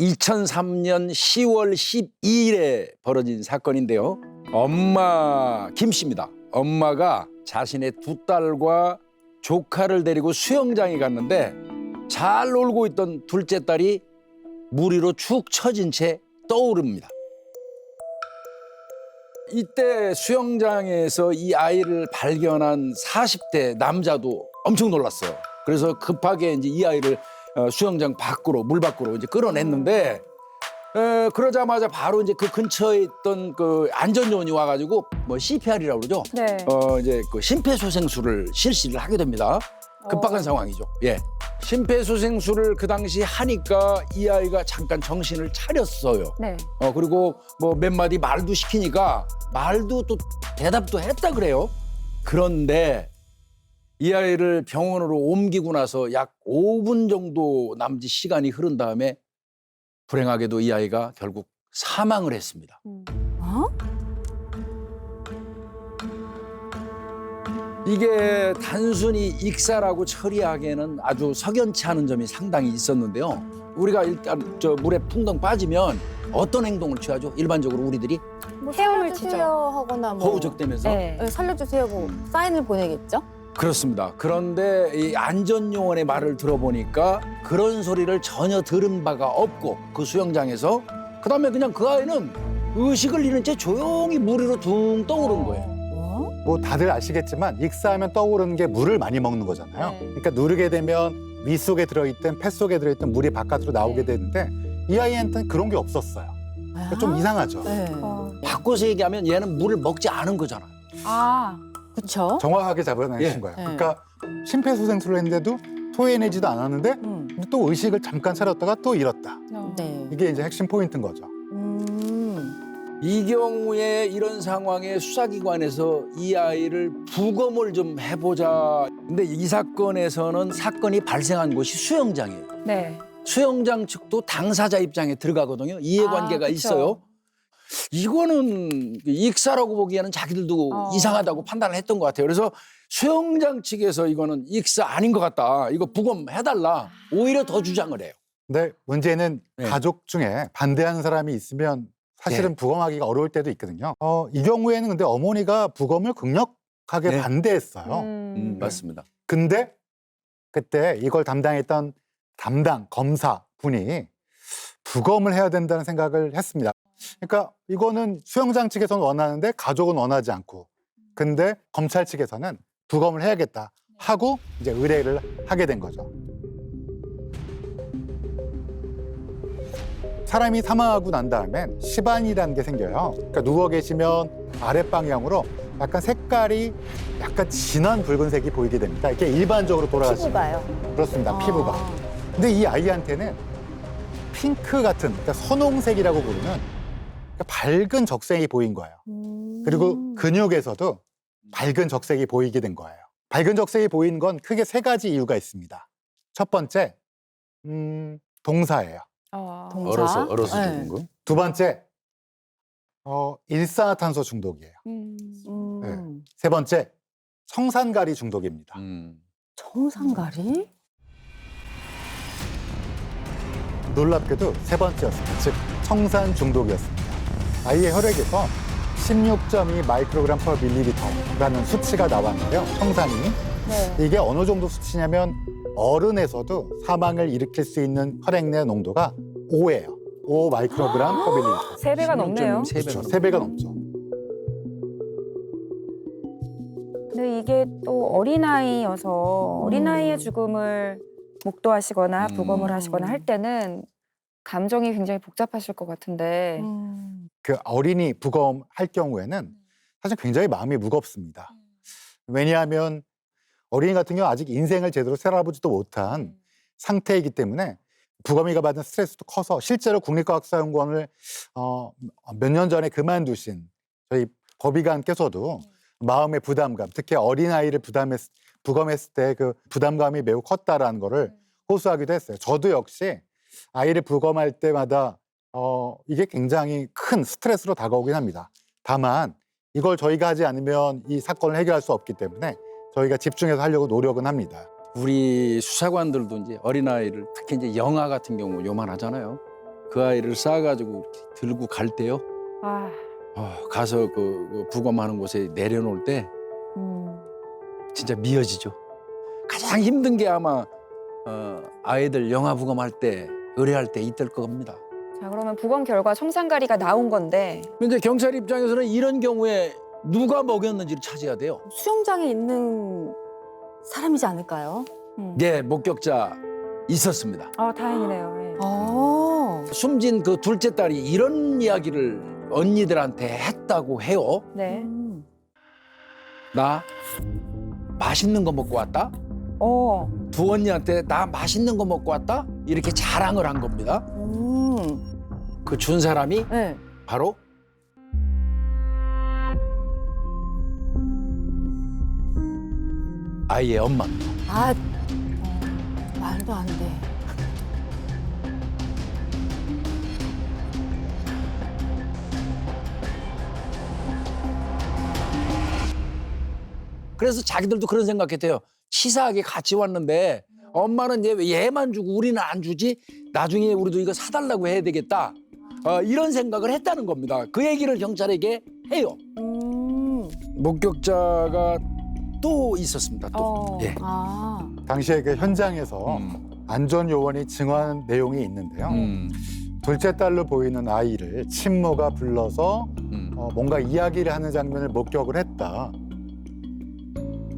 2003년 10월 12일에 벌어진 사건인데요. 엄마 김 씨입니다. 엄마가 자신의 두 딸과 조카를 데리고 수영장에 갔는데 잘 놀고 있던 둘째 딸이 물 위로 축 처진 채 떠오릅니다. 이때 수영장에서 이 아이를 발견한 40대 남자도 엄청 놀랐어요. 그래서 급하게 이제 이 아이를 수영장 밖으로 물 밖으로 이제 끌어냈는데 그러자마자 바로 이제 그 근처에 있던 그 안전요원이 와가지고 뭐 CPR이라고 그러죠. 네. 이제 그 심폐소생술을 실시를 하게 됩니다. 급박한 상황이죠. 예. 심폐소생술을 그 당시 하니까 이 아이가 잠깐 정신을 차렸어요. 네. 그리고 뭐 몇 마디 말도 시키니까 말도 또 대답도 했다 그래요. 그런데 이 아이를 병원으로 옮기고 나서 약 5분 정도 남짓 시간이 흐른 다음에 불행하게도 이 아이가 결국 사망을 했습니다. 어? 이게 단순히 익사라고 처리하기에는 아주 석연치 않은 점이 상당히 있었는데요. 우리가 일단 저 물에 풍덩 빠지면 어떤 행동을 취하죠? 일반적으로 우리들이 뭐 헤엄을 치죠. 하거나 뭐 허우적대면서. 네. 살려주세요 뭐 사인을 보내겠죠? 그렇습니다. 그런데 이 안전요원의 말을 들어보니까 그런 소리를 전혀 들은 바가 없고 그 수영장에서 그다음에 그냥 그 아이는 의식을 잃은 채 조용히 물 위로 둥 떠오른 거예요. 뭐 다들 아시겠지만 익사하면 떠오르는 게 물을 많이 먹는 거잖아요. 네. 그러니까 누르게 되면 위 속에 들어있든 폐 속에 들어있든 물이 바깥으로 나오게 되는데 이 아이한테는 그런 게 없었어요. 그러니까 좀 이상하죠. 네. 바꿔서 얘기하면 얘는 물을 먹지 않은 거잖아요. 아. 그렇죠. 정확하게 잡아내신 예. 거예요. 네. 그러니까 심폐소생술을 했는데도 토해내지도 않았는데 또 의식을 잠깐 차렸다가 또 잃었다. 네. 이게 이제 핵심 포인트인 거죠. 이 경우에 이런 상황에 수사기관에서 이 아이를 부검을 좀 해보자. 근데 이 사건에서는 사건이 발생한 곳이 수영장이에요. 네. 수영장 측도 당사자 입장에 들어가거든요. 이해관계가 그쵸. 있어요. 이거는 익사라고 보기에는 자기들도 이상하다고 판단을 했던 것 같아요. 그래서 수영장 측에서 이거는 익사 아닌 것 같다. 이거 부검해달라. 오히려 더 주장을 해요. 근데 문제는 네. 가족 중에 반대하는 사람이 있으면 사실은 네. 부검하기가 어려울 때도 있거든요. 이 경우에는 근데 어머니가 부검을 극력하게 네. 반대했어요. 맞습니다. 근데 그때 이걸 담당했던 담당 검사 분이 부검을 해야 된다는 생각을 했습니다. 그러니까 이거는 수영장 측에서는 원하는데 가족은 원하지 않고 근데 검찰 측에서는 부검을 해야겠다 하고 이제 의뢰를 하게 된 거죠. 사람이 사망하고 난 다음엔 시반이라는 게 생겨요. 그러니까 누워 계시면 아랫방향으로 약간 색깔이 약간 진한 붉은색이 보이게 됩니다. 이게 일반적으로 돌아가시면 피부가요. 그렇습니다. 피부가. 근데 이 아이한테는 핑크 같은 그러니까 선홍색이라고 부르는 그러니까 밝은 적색이 보인 거예요. 그리고 근육에서도 밝은 적색이 보이게 된 거예요. 밝은 적색이 보인 건 크게 세 가지 이유가 있습니다. 첫 번째, 동사예요. 동사. 얼어서 네. 죽은 거. 두 번째, 일산화탄소 중독이에요. 네. 세 번째, 성산가리 중독입니다. 청산가리? 놀랍게도 세 번째였습니다. 즉, 청산 중독이었습니다. 아이의 혈액에서 16.2 마이크로그램 퍼 밀리리터라는 수치가 나왔는데요. 청산이. 네. 이게 어느 정도 수치냐면 어른에서도 사망을 일으킬 수 있는 혈액 내 농도가 5예요. 5 마이크로그램 퍼 밀리리터. 3배가 넘네요. 16.3 그렇죠. 3배가 넘죠. 근데 이게 또 어린아이여서 어린아이의 죽음을 목도하시거나 부검을 하시거나 할 때는 감정이 굉장히 복잡하실 것 같은데 그 어린이 부검할 경우에는 사실 굉장히 마음이 무겁습니다. 왜냐하면 어린이 같은 경우 아직 인생을 제대로 살아보지도 못한 상태이기 때문에 부검이가 받은 스트레스도 커서 실제로 국립과학사연구원을 몇 년 전에 그만두신 저희 법의관께서도 마음의 부담감, 특히 어린아이를 부검했을 때 그 부담감이 매우 컸다라는 거를 호소하기도 했어요. 저도 역시 아이를 부검할 때마다 이게 굉장히 큰 스트레스로 다가오긴 합니다. 다만 이걸 저희가 하지 않으면 이 사건을 해결할 수 없기 때문에 저희가 집중해서 하려고 노력은 합니다. 우리 수사관들도 이제 어린아이를 특히 이제 영아 같은 경우 요만하잖아요. 그 아이를 싸가지고 이렇게 들고 갈 때요. 아, 가서 그 부검하는 곳에 내려놓을 때 진짜 미어지죠. 가장 힘든 게 아마 아이들 영아 부검할 때, 의뢰할 때 이때일 겁니다. 자 그러면 부검 결과 청산가리가 나온 건데 근데 경찰 입장에서는 이런 경우에 누가 먹였는지를 찾아야 돼요. 수영장에 있는 사람이지 않을까요? 네, 목격자 있었습니다. 다행이네요. 예. 숨진 그 둘째 딸이 이런 이야기를 언니들한테 했다고 해요. 네. 나 맛있는 거 먹고 왔다. 두 언니한테 나 맛있는 거 먹고 왔다. 이렇게 자랑을 한 겁니다. 그 준 사람이 네. 바로 아이의 엄마입니다. 말도 안 돼. 그래서 자기들도 그런 생각했대요. 치사하게 같이 왔는데 엄마는 얘만 주고 우리는 안 주지? 나중에 우리도 이거 사달라고 해야 되겠다. 이런 생각을 했다는 겁니다. 그 얘기를 경찰에게 해요. 목격자가 또 있었습니다. 또. 예. 당시에 그 현장에서 안전 요원이 증언한 내용이 있는데요. 둘째 딸로 보이는 아이를 친모가 불러서 뭔가 이야기를 하는 장면을 목격을 했다.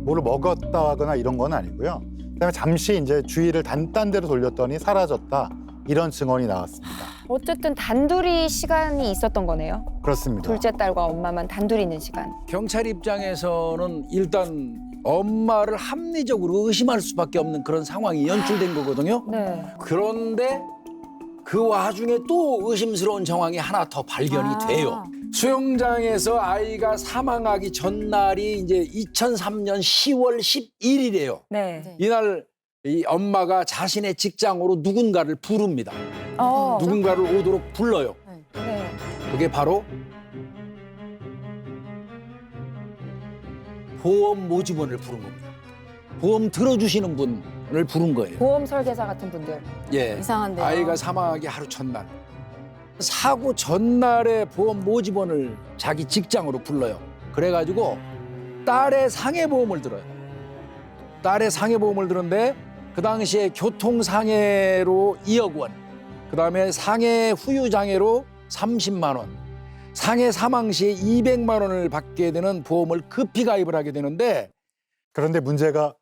뭐를 먹었다거나 이런 건 아니고요. 그다음에 잠시 이제 주의를 딴 데로 돌렸더니 사라졌다. 이런 증언이 나왔습니다. 어쨌든 단둘이 시간이 있었던 거네요. 그렇습니다. 둘째 딸과 엄마만 단둘이 있는 시간. 경찰 입장에서는 일단 엄마를 합리적으로 의심할 수밖에 없는 그런 상황이 연출된 거거든요. 네. 그런데 그 와중에 또 의심스러운 정황이 하나 더 발견이 돼요. 수영장에서 아이가 사망하기 전날이 이제 2003년 10월 11일이에요. 네. 이날 이 엄마가 자신의 직장으로 누군가를 부릅니다. 누군가를 오도록 불러요. 네. 그게 바로 보험 모집원을 부른 겁니다. 보험 들어주시는 분을 부른 거예요. 보험 설계사 같은 분들. 예. 이상한데요. 아이가 사망하기 하루 전날. 사고 전날에 보험 모집원을 자기 직장으로 불러요. 그래가지고 딸의 상해보험을 들어요. 딸의 상해보험을 들었는데 그 당시에 교통상해로 2억 원, 그다음에 상해 후유장애로 30만 원, 상해 사망 시에 200만 원을 받게 되는 보험을 급히 가입을 하게 되는데 그런데 문제가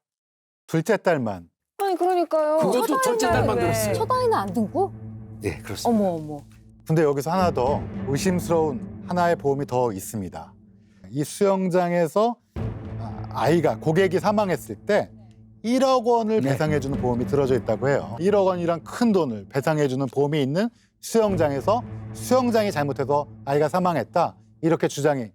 둘째 딸만 아니 그러니까요. 그것도 둘째 딸만 왜? 들었어요. 첫 아이는 안 듣고? 네, 그렇습니다. 어머. 근데 여기서 하나 더 의심스러운 하나의 보험이 더 있습니다. 이 수영장에서 아이가 고객이 사망했을 때 1억 원을 네. 배상해주는 보험이 들어져 있다고 해요. 1억 원이란 큰 돈을 배상해주는 보험이 있는 수영장에서 수영장이 잘못해서 아이가 사망했다 이렇게 주장이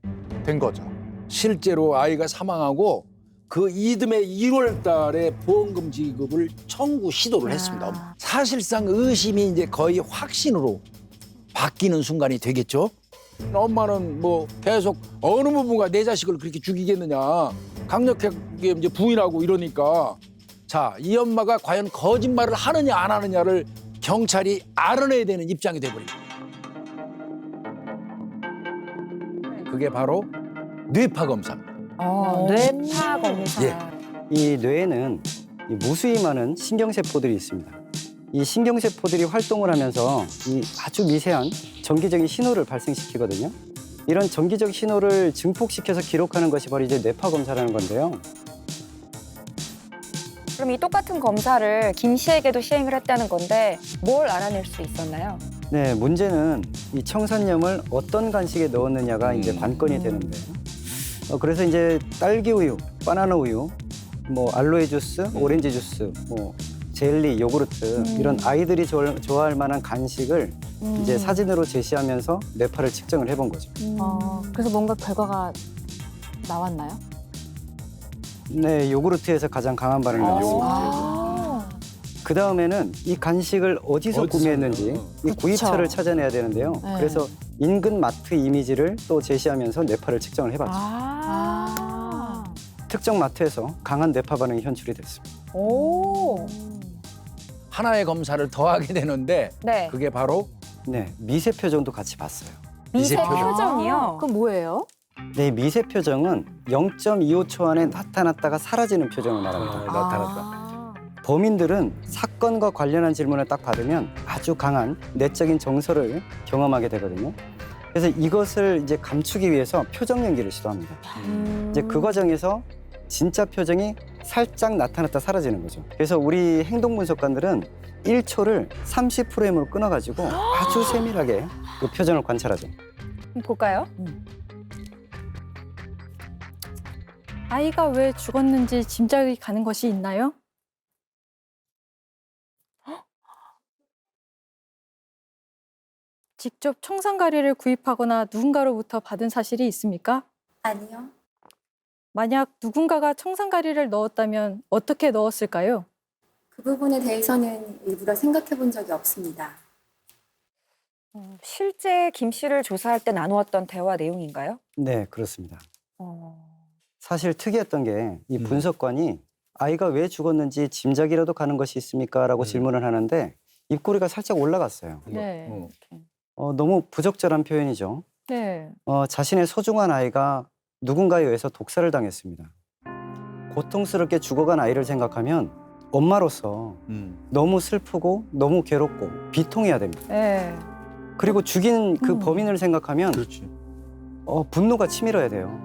된 거죠. 실제로 아이가 사망하고 그 이듬해 1월 달에 보험금 지급을 청구 시도를 했습니다. 사실상 의심이 이제 거의 확신으로 바뀌는 순간이 되겠죠. 엄마는 뭐 계속 어느 부부가 내 자식을 그렇게 죽이겠느냐 강력하게 이제 부인하고 이러니까 자, 이 엄마가 과연 거짓말을 하느냐 안 하느냐를 경찰이 알아내야 되는 입장이 돼버립니다. 그게 바로 뇌파 검사입니다. 뇌파 검사. 예. 이 뇌에는 이 무수히 많은 신경세포들이 있습니다. 이 신경세포들이 활동을 하면서 이 아주 미세한 전기적인 신호를 발생시키거든요. 이런 전기적 신호를 증폭시켜서 기록하는 것이 바로 이제 뇌파 검사라는 건데요. 그럼 이 똑같은 검사를 김 씨에게도 시행을 했다는 건데 뭘 알아낼 수 있었나요? 네, 문제는 이 청산염을 어떤 간식에 넣었느냐가 이제 관건이 되는데요. 그래서 이제 딸기 우유, 바나나 우유, 뭐 알로에 주스, 오렌지 주스, 뭐 젤리, 요구르트 이런 아이들이 좋아할 만한 간식을 이제 사진으로 제시하면서 뇌파를 측정을 해본 거죠. 그래서 뭔가 결과가 나왔나요? 네, 요구르트에서 가장 강한 반응을 나왔습니다. 그 다음에는 이 간식을 어디서 구매했는지 이 그쵸. 구입처를 찾아내야 되는데요. 네. 그래서 인근 마트 이미지를 또 제시하면서 뇌파를 측정을 해봤죠. 특정 마트에서 강한 뇌파 반응이 현출이 됐습니다. 오. 하나의 검사를 더하게 되는데 네. 그게 바로 네, 미세 표정도 같이 봤어요. 미세 미세 표정. 표정이요? 그럼 뭐예요? 네, 미세 표정은 0.25초 안에 나타났다가 사라지는 표정을 말합니다. 나타났다. 범인들은 사건과 관련한 질문을 딱 받으면 아주 강한 내적인 정서를 경험하게 되거든요. 그래서 이것을 이제 감추기 위해서 표정 연기를 시도합니다. 이제 그 과정에서 진짜 표정이 살짝 나타났다 사라지는 거죠. 그래서 우리 행동 분석관들은 1초를 30프레임으로 끊어가지고 아주 세밀하게 그 표정을 관찰하죠. 한번 볼까요? 아이가 왜 죽었는지 짐작이 가는 것이 있나요? 직접 청산가리를 구입하거나 누군가로부터 받은 사실이 있습니까? 아니요. 만약 누군가가 청산가리를 넣었다면 어떻게 넣었을까요? 그 부분에 대해서는 일부러 생각해 본 적이 없습니다. 실제 김 씨를 조사할 때 나누었던 대화 내용인가요? 네, 그렇습니다. 사실 특이했던 게 이 분석관이 아이가 왜 죽었는지 짐작이라도 가는 것이 있습니까? 라고 질문을 하는데 입꼬리가 살짝 올라갔어요. 네. 너무 부적절한 표현이죠. 네. 자신의 소중한 아이가 누군가에 의해서 독살을 당했습니다. 고통스럽게 죽어간 아이를 생각하면 엄마로서 너무 슬프고 너무 괴롭고 비통해야 됩니다. 네. 그리고 죽인 그 범인을 생각하면 그렇지. 분노가 치밀어야 돼요.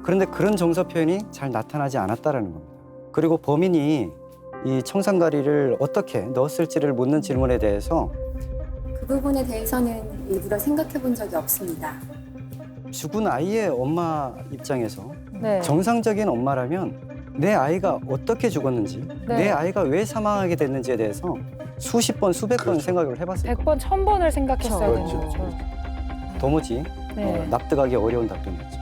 그런데 그런 정서 표현이 잘 나타나지 않았다라는 겁니다. 그리고 범인이 이 청산가리를 어떻게 넣었을지를 묻는 질문에 대해서 그 부분에 대해서는 일부러 생각해 본 적이 없습니다. 죽은 아이의 엄마 입장에서 네. 정상적인 엄마라면 내 아이가 어떻게 죽었는지 네. 내 아이가 왜 사망하게 됐는지에 대해서 수십 번 수백 번 생각을 해봤을 거예요. 100번, 1000번을 생각했어야 그렇죠. 되는 거죠. 도무지 네. 납득하기 어려운 답변이었죠.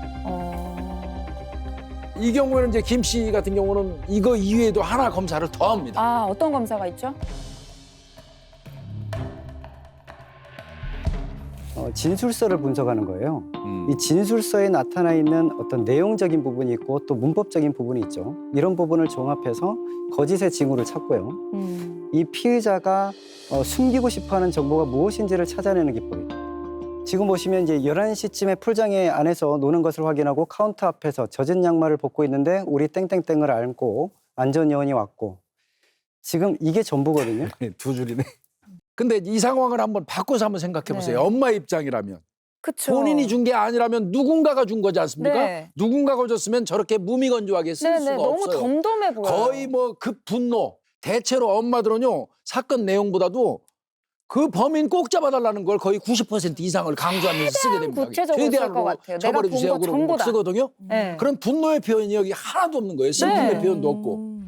이 경우에는 이제 김 씨 같은 경우는 이거 이외에도 하나 검사를 더 합니다. 아, 어떤 검사가 있죠? 진술서를 분석하는 거예요. 음. 이 진술서에 나타나 있는 어떤 내용적인 부분이 있고 또 문법적인 부분이 있죠. 이런 부분을 종합해서 거짓의 징후를 찾고요. 이 피의자가 숨기고 싶어하는 정보가 무엇인지를 찾아내는 기법입니다. 지금 보시면 이제 11시쯤에 풀장에 안에서 노는 것을 확인하고 카운터 앞에서 젖은 양말을 벗고 있는데 우리 땡땡땡을 안고 안전요원이 왔고 지금 이게 전부거든요. 두 줄이네. 근데 이 상황을 한번 바꿔서 한번 생각해 보세요. 네. 엄마 입장이라면 그쵸. 본인이 준 게 아니라면 누군가가 준 거지 않습니까? 네. 누군가가 줬으면 저렇게 무미건조하게 쓸 네네, 수가 너무 없어요. 덤덤해 보여요. 거의 뭐 급 분노. 대체로 엄마들은요 사건 내용보다도 그 범인 꼭 잡아달라는 걸 거의 90% 이상을 강조하면서 쓰게 됩니다. 구체적으로 쓸것 같아요. 내가 처벌해 본 주세요. 거 그러고 전부 다. 쓰거든요. 네. 그런 분노의 표현이 여기 하나도 없는 거예요. 슬픔의 네. 표현도 없고.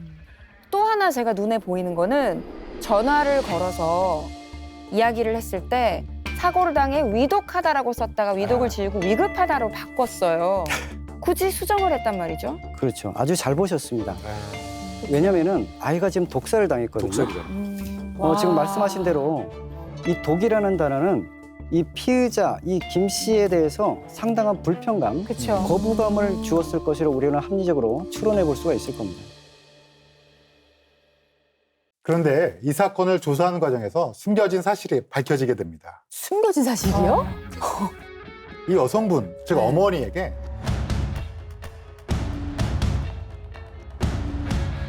또 하나 제가 눈에 보이는 거는 전화를 걸어서 이야기를 했을 때 사고를 당해 위독하다라고 썼다가 위독을 지우고 위급하다로 바꿨어요. 굳이 수정을 했단 말이죠. 그렇죠. 아주 잘 보셨습니다. 왜냐면은 아이가 지금 독살을 당했거든요. 독살이잖아. 지금 말씀하신 대로 이 독이라는 단어는 이 피의자, 이 김 씨에 대해서 상당한 불편감, 그쵸. 거부감을 주었을 것이라고 우리는 합리적으로 추론해 볼 수가 있을 겁니다. 그런데 이 사건을 조사하는 과정에서 숨겨진 사실이 밝혀지게 됩니다. 숨겨진 사실이요? 이 여성분, 즉 네. 어머니에게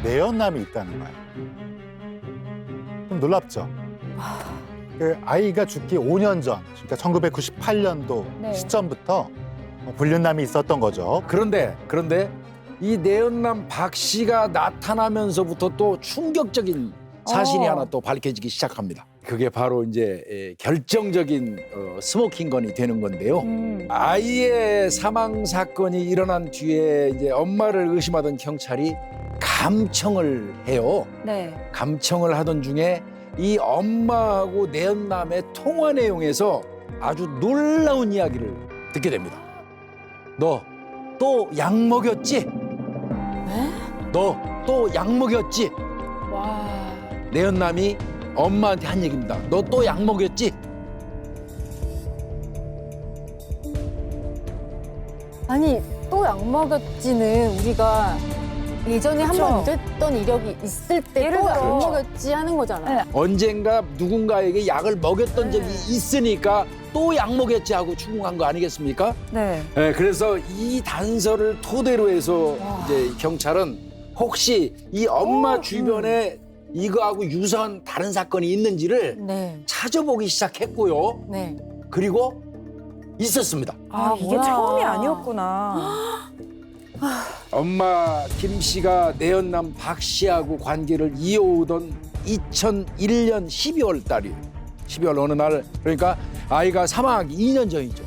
내연남이 있다는 거예요. 좀 놀랍죠? 그 아이가 죽기 5년 전, 그러니까 1998년도 네. 시점부터 불륜남이 있었던 거죠. 그런데 이 내연남 박 씨가 나타나면서부터 또 충격적인 사실이 하나 또 밝혀지기 시작합니다. 그게 바로 이제 결정적인 스모킹건이 되는 건데요. 아이의 사망 사건이 일어난 뒤에 이제 엄마를 의심하던 경찰이 감청을 해요. 네. 감청을 하던 중에 이 엄마하고 내연남의 통화 내용에서 아주 놀라운 이야기를 듣게 됩니다. 너 또 약 먹였지? 너 또 약 먹였지? 와. 내연남이 엄마한테 한 얘기입니다. 너 또 약 먹였지? 아니 또 약 먹였지는 우리가 예전에 한 그쵸. 번 잊었던 이력이 있을 때 예를 또 들어. 안 먹였지 하는 거잖아요. 네. 언젠가 누군가에게 약을 먹였던 적이 있으니까 또 약 먹였지 하고 추궁한 거 아니겠습니까? 네. 네, 그래서 이 단서를 토대로 해서 이제 경찰은 혹시 이 엄마 주변에 이거하고 유사한 다른 사건이 있는지를 네. 찾아보기 시작했고요. 네. 그리고 있었습니다. 아, 이게 뭐야. 처음이 아니었구나. 엄마 김 씨가 내연남 박 씨하고 관계를 이어오던 2001년 12월 달이에요. 12월 어느 날, 그러니까 아이가 사망하기 2년 전이죠.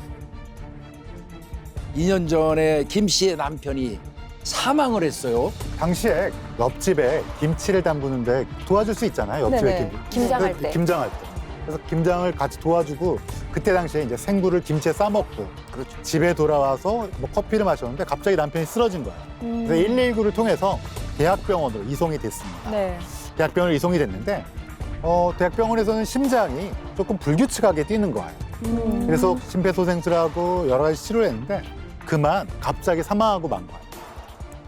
2년 전에 김 씨의 남편이 사망을 했어요. 당시에 옆집에 김치를 담그는데 도와줄 수 있잖아요. 옆집에 네네. 김. 김장할 그 때. 김장할 때. 그래서 김장을 같이 도와주고 그때 당시에 이제 생굴을 김치에 싸먹고 그렇죠. 집에 돌아와서 뭐 커피를 마셨는데 갑자기 남편이 쓰러진 거예요. 그래서 119를 통해서 대학병원으로 이송이 됐습니다. 네. 대학병원으로 이송이 됐는데 대학병원에서는 심장이 조금 불규칙하게 뛰는 거예요. 그래서 심폐소생술하고 여러 가지 치료를 했는데 그만 갑자기 사망하고 만 거예요.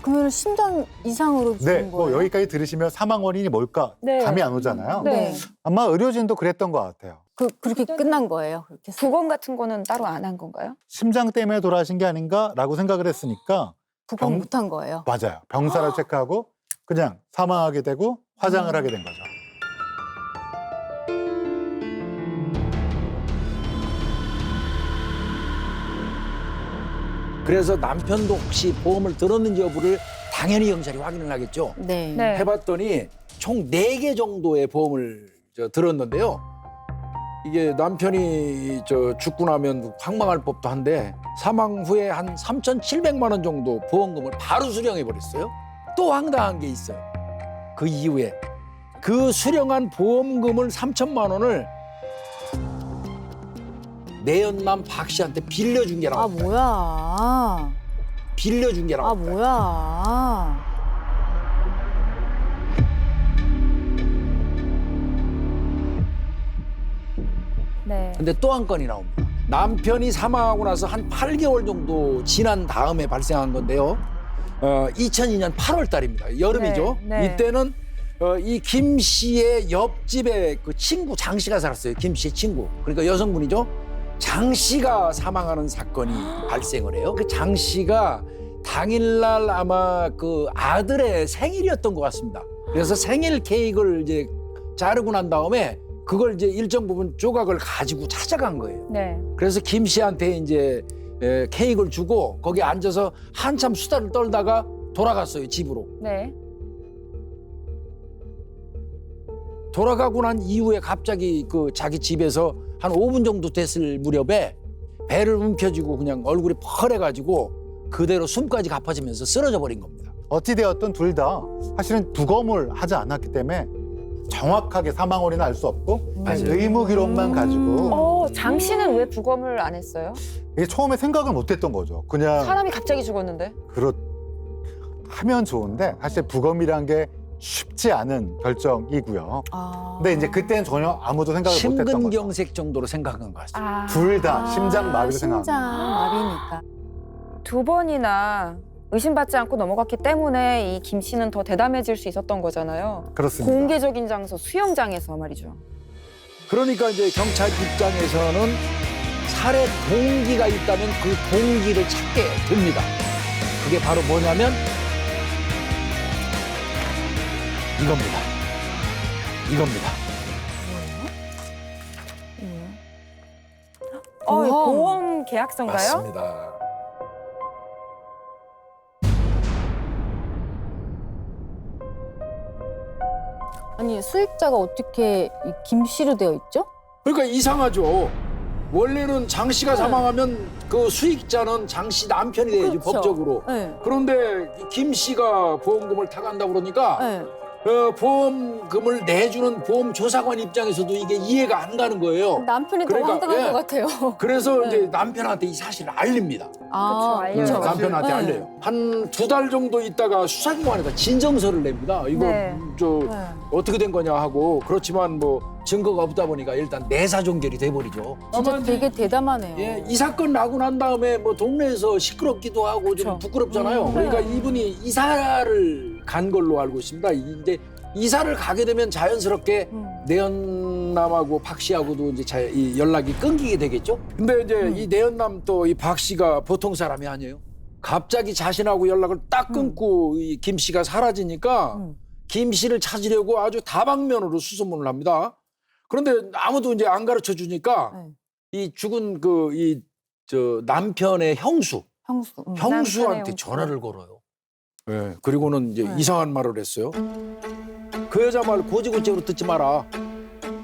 그러면 심장 이상으로 죽은 네, 거예요? 뭐 여기까지 들으시면 사망 원인이 뭘까 네. 감이 안 오잖아요. 네. 아마 의료진도 그랬던 것 같아요. 그렇게 끝난 거예요. 그렇게 부검 같은 거는 따로 안 한 건가요? 심장 때문에 돌아가신 게 아닌가라고 생각을 했으니까 부검 병- 못한 거예요. 맞아요. 병사를 체크하고 그냥 사망하게 되고 화장을 하게 된 거죠. 그래서 남편도 혹시 보험을 들었는지 여부를 당연히 경찰이 확인을 하겠죠. 네. 네. 해봤더니 총 4개 정도의 보험을 들었는데요. 이게 남편이 죽고 나면 황망할 법도 한데 사망 후에 한 3,700만 원 정도 보험금을 바로 수령해 버렸어요. 또 황당한 게 있어요. 그 이후에 그 수령한 보험금을 3천만 원을 내연남 박 씨한테 빌려준 게 아 나옵니다. 뭐야. 빌려준 게 아 나옵니다. 뭐야. 네. 근데 또 한 건이 나옵니다. 남편이 사망하고 나서 한 8개월 정도 지난 다음에 발생한 건데요. 2002년 8월 달입니다. 여름이죠. 네, 네. 이때는 이 김 씨의 옆집에 그 친구 장 씨가 살았어요. 김 씨의 친구. 그러니까 여성분이죠. 장 씨가 사망하는 사건이 발생을 해요. 그 장 씨가 당일날 아마 그 아들의 생일이었던 것 같습니다. 그래서 생일 케이크를 이제 자르고 난 다음에 그걸 이제 일정 부분 조각을 가지고 찾아간 거예요. 네. 그래서 김 씨한테 이제 케이크를 주고 거기 앉아서 한참 수다를 떨다가 돌아갔어요, 집으로. 네. 돌아가고 난 이후에 갑자기 그 자기 집에서 한 5분 정도 됐을 무렵에 배를 움켜쥐고 그냥 얼굴이 펄해가지고 그대로 숨까지 가빠지면서 쓰러져 버린 겁니다. 어찌되었든 둘 다 사실은 부검을 하지 않았기 때문에 정확하게 사망 원인은 알 수 없고 그냥 맞아요. 의무 기록만 가지고 장 씨는 왜 부검을 안 했어요? 이게 처음에 생각을 못했던 거죠. 그냥 사람이 갑자기 죽었는데. 하면 좋은데 사실 부검이란 게 쉽지 않은 결정이고요. 아. 근데 이제 그때는 전혀 아무도 생각을 못했던 거죠. 심근경색 정도로 생각한 것 같습니다. 둘 다 심장 마비로 심장 생각합니다. 마비니까. 2번이나 의심받지 않고 넘어갔기 때문에 이 김 씨는 더 대담해질 수 있었던 거잖아요. 그렇습니다. 공개적인 장소 수영장에서 말이죠. 그러니까 이제 경찰 입장에서는 살해 동기가 있다면 그 동기를 찾게 됩니다. 그게 바로 뭐냐면 이겁니다. 이겁니다. 보험 계약서인가요? 맞습니다. 아니 수익자가 어떻게 이 김 씨로 되어 있죠? 그러니까 이상하죠. 원래는 장 씨가 사망하면 그 수익자는 장 씨 남편이 돼야지 그렇죠. 법적으로. 네. 그런데 김 씨가 보험금을 타간다고 그러니까 네. 보험금을 내주는 보험조사관 입장에서도 이게 이해가 안 가는 거예요. 남편이 그러니까, 더 황당할 예. 것 같아요. 그래서 네. 이제 남편한테 이 사실을 알립니다. 아, 알려요. 그렇죠. 남편한테 네. 알려요. 한 2달 정도 있다가 수사기관에다 진정서를 냅니다. 이거 네. 네. 어떻게 된 거냐 하고 그렇지만 뭐 증거가 없다 보니까 일단 내사종결이 돼버리죠. 진짜 되게 대담하네요. 예, 이 사건 나고 난 다음에 뭐 동네에서 시끄럽기도 하고 좀 그렇죠. 부끄럽잖아요. 그러니까 이분이 이사를 간 걸로 알고 있습니다. 이제 이사를 가게 되면 자연스럽게 내연남하고 박 씨하고도 이제 이 연락이 끊기게 되겠죠. 근데 이제 이 내연남 또 이 박 씨가 보통 사람이 아니에요. 갑자기 자신하고 연락을 딱 끊고 이 김 씨가 사라지니까 김 씨를 찾으려고 아주 다방면으로 수소문을 합니다. 그런데 아무도 이제 안 가르쳐 주니까 이 죽은 저 남편의 형수한테 남편의 전화를 걸어요. 네, 그리고는 이제 이상한 말을 했어요. 그 여자 말 고지고대로 듣지 마라.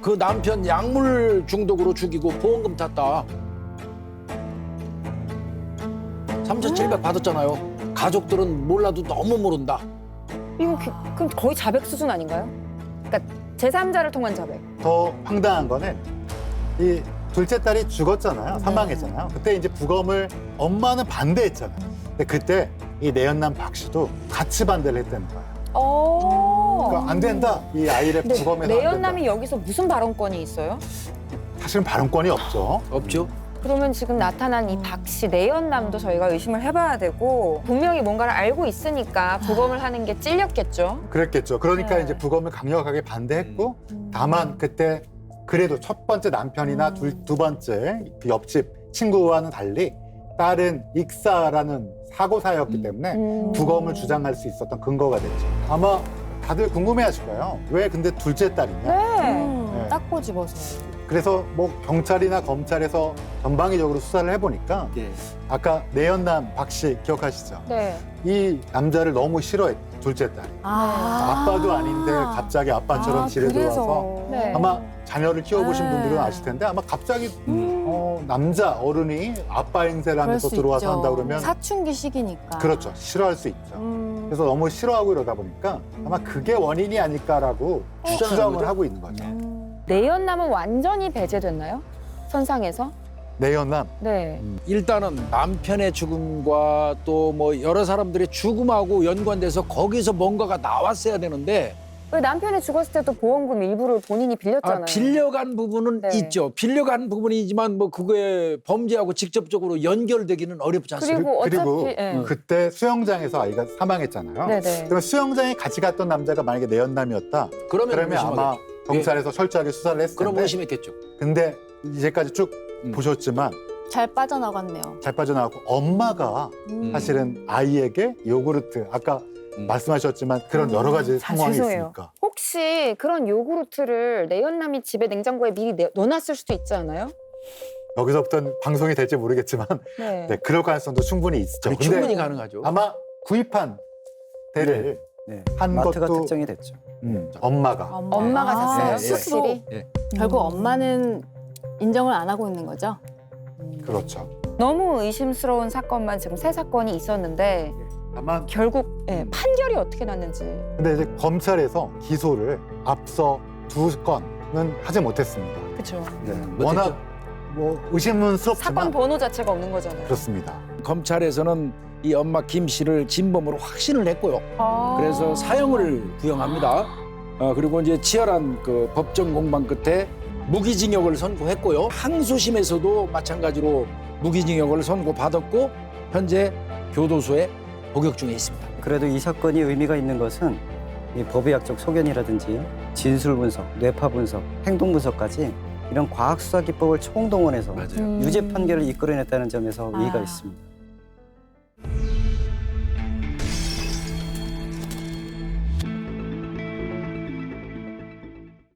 그 남편 약물 중독으로 죽이고 보험금 탔다. 3,700 받았잖아요. 가족들은 몰라도 너무 모른다. 이거 그럼 거의 자백 수준 아닌가요? 그러니까 제3자를 통한 자백. 더 황당한 거는 이 둘째 딸이 죽었잖아요. 사망했잖아요. 그때 이제 부검을 엄마는 반대했잖아요. 근데 그때 이 내연남 박 씨도 같이 반대를 했다는 거예요. 그러니까 안 된다. 이 아이를 근데 부검해서 안 된다. 내연남이 여기서 무슨 발언권이 있어요? 사실은 발언권이 없죠. 없죠? 그러면 지금 나타난 이 박 씨 내연남도 저희가 의심을 해봐야 되고 분명히 뭔가를 알고 있으니까 부검을 하는 게 찔렸겠죠. 그랬겠죠. 그러니까 네. 이제 부검을 강력하게 반대했고 다만 그때 그래도 첫 번째 남편이나 두 번째 그 옆집 친구와는 달리 딸은 익사라는 사고사였기 때문에 부검을 주장할 수 있었던 근거가 됐죠. 아마 다들 궁금해하실 거예요. 왜 근데 둘째 딸이냐? 네. 딱 꼬집어서. 그래서 뭐 경찰이나 검찰에서 전방위적으로 수사를 해보니까 아까 내연남 박 씨 기억하시죠? 네. 이 남자를 너무 싫어했 둘째 딸이. 아빠도 아닌데 갑자기 아빠처럼 집에 들어와서 네. 아마 자녀를 키워보신 네. 분들은 아실 텐데 아마 갑자기 남자 어른이 아빠 행세를 하면서 들어와서 한다 그러면 사춘기 시기니까. 그렇죠. 싫어할 수 있죠. 그래서 너무 싫어하고 이러다 보니까 아마 그게 원인이 아닐까라고 추정을 하고 있는 거죠. 내연남은 완전히 배제됐나요? 선상에서? 내연남. 네. 일단은 남편의 죽음과 또 뭐 여러 사람들의 죽음하고 연관돼서 거기서 뭔가가 나왔어야 되는데 왜 남편이 죽었을 때도 보험금 일부를 본인이 빌렸잖아요. 빌려간 부분은 네. 있죠. 빌려간 부분이지만 뭐 그거에 범죄하고 직접적으로 연결되기는 어렵지 않습니까? 그리고 그리고 어차피 예. 그때 수영장에서 아이가 사망했잖아요. 네네. 그러면 수영장에 같이 갔던 남자가 만약에 내연남이었다. 그러면 아마 경찰에서 철저하게 수사를 했을 그럼 텐데 의심했겠죠. 근데 이제까지 쭉 보셨지만 잘 빠져나갔네요. 잘 빠져나가고 엄마가 사실은 아이에게 요구르트 아까 말씀하셨지만 그런 여러 가지 상황이 죄송해요. 있으니까 혹시 그런 요구르트를 내연남이 집에 냉장고에 미리 넣어놨을 수도 있지 않아요? 여기서부터는 방송이 될지 모르겠지만 네. 네, 그럴 가능성도 충분히 있죠. 근데 충분히 가능하죠. 아마 구입한 대를 네. 한 마트가 것도 특정이 됐죠. 엄마가 엄마가 샀어요? 스스로. 확실히? 결국 엄마는 인정을 안 하고 있는 거죠? 그렇죠. 너무 의심스러운 사건만 지금 3사건이 있었는데 다만 결국 예, 판결이 어떻게 났는지. 근데 이제 검찰에서 기소를 앞서 2건은 하지 못했습니다. 그렇죠. 워낙 뭐 사건 의심스럽지만 번호 자체가 없는 거잖아요. 그렇습니다. 검찰에서는 이 엄마 김 씨를 진범으로 확신을 했고요. 그래서 사형을 구형합니다. 그리고 이제 치열한 그 법정 공방 끝에 무기징역을 선고했고요. 항소심에서도 마찬가지로 무기징역을 선고받았고 현재 교도소에 복역 중에 있습니다. 그래도 이 사건이 의미가 있는 것은 이 법의학적 소견이라든지 진술 분석, 뇌파 분석, 행동 분석까지 이런 과학 수사 기법을 총동원해서 유죄 판결을 이끌어냈다는 점에서 의의가 있습니다.